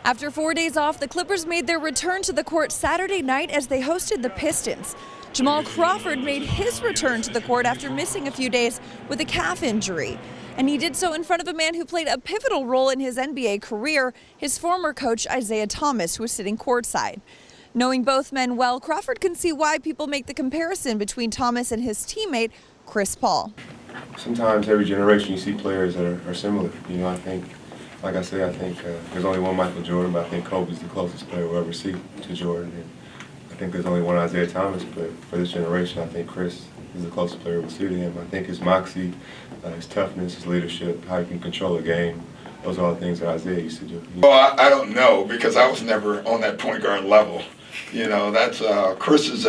After 4 days off, the Clippers made their return to the court Saturday night as they hosted the Pistons. Jamal Crawford made his return to the court after missing a few days with a calf injury. And he did so in front of a man who played a pivotal role in his NBA career, his former coach Isiah Thomas, who was sitting courtside. Knowing both men well, Crawford can see why people make the comparison between Thomas and his teammate, Chris Paul. Sometimes every generation you see players that are similar. You know, I think, like I say, I think there's only one Michael Jordan, but I think Kobe's the closest player we'll ever see to Jordan. And I think there's only one Isiah Thomas, but for this generation, I think Chris is the closest player we'll see to him. I think his moxie, his toughness, his leadership, how he can control a game, those are all the things that Isiah used to do. Well, I don't know, because I was never on that point guard level. You know, that's Chris is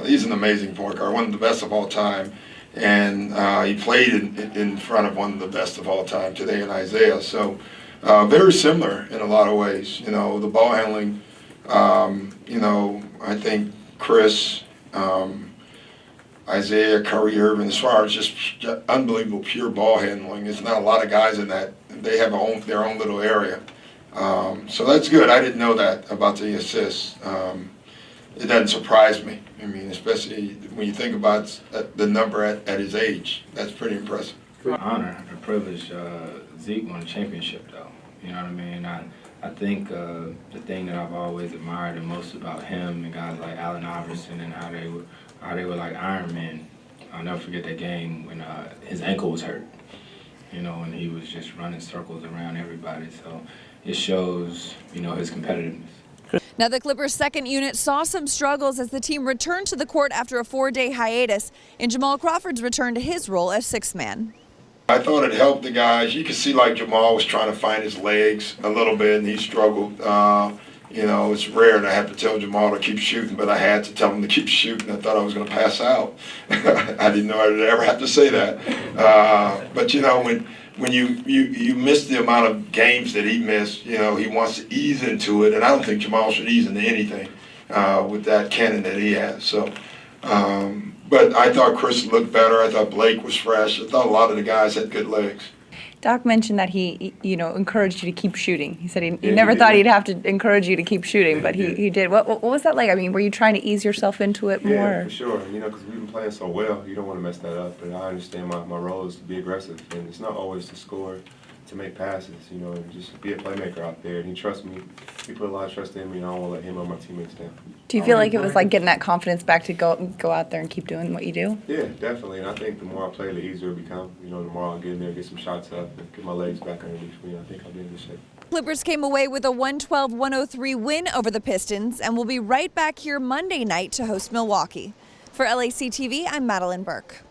he's an amazing point guard, one of the best of all time. And he played in front of one of the best of all time today in Isiah. So very similar in a lot of ways. You know, the ball handling, you know, I think Chris, Isiah, Curry, Irvin, as far as just unbelievable pure ball handling. There's not a lot of guys in that. They have their own little area. So that's good. I didn't know that about the assists. It doesn't surprise me. I mean, especially when you think about the number at his age. That's pretty impressive. Honor, a privilege. Zeke won a championship, though. You know what I mean? I think the thing that I've always admired the most about him and guys like Allen Iverson and how they were like Iron Men. I'll never forget that game when his ankle was hurt. You know, and he was just running circles around everybody. So it shows, you know, his competitiveness. Now, the Clippers' second unit saw some struggles as the team returned to the court after a 4-day hiatus in Jamal Crawford's return to his role as sixth man. I thought it helped the guys. You could see like Jamal was trying to find his legs a little bit, and he struggled. You know, it's rare that I have to tell Jamal to keep shooting, but I had to tell him to keep shooting. I thought I was going to pass out. I didn't know I'd ever have to say that. But, you know, when you miss the amount of games that he missed, you know, he wants to ease into it, and I don't think Jamal should ease into anything with that cannon that he has. So, but I thought Chris looked better. I thought Blake was fresh. I thought a lot of the guys had good legs. Doc mentioned that he, you know, encouraged you to keep shooting. He said he never thought he'd have to encourage you to keep shooting, but he did. What was that like? I mean, were you trying to ease yourself into it more? Yeah, for sure. You know, because we've been playing so well, you don't want to mess that up. But I understand my role is to be aggressive, and it's not always to score, to make passes, you know, and just be a playmaker out there. And he trusts me. He put a lot of trust in me, and I don't want to let him or my teammates down. Do you feel like it was like getting that confidence back to go out there and keep doing what you do? Yeah, definitely. And I think the more I play, the easier it becomes. You know, the more I'll get in there, get some shots up, and get my legs back underneath me. I think I'll be in good shape. Clippers came away with a 112-103 win over the Pistons and will be right back here Monday night to host Milwaukee. For LACtv, I'm Madelyn Burke.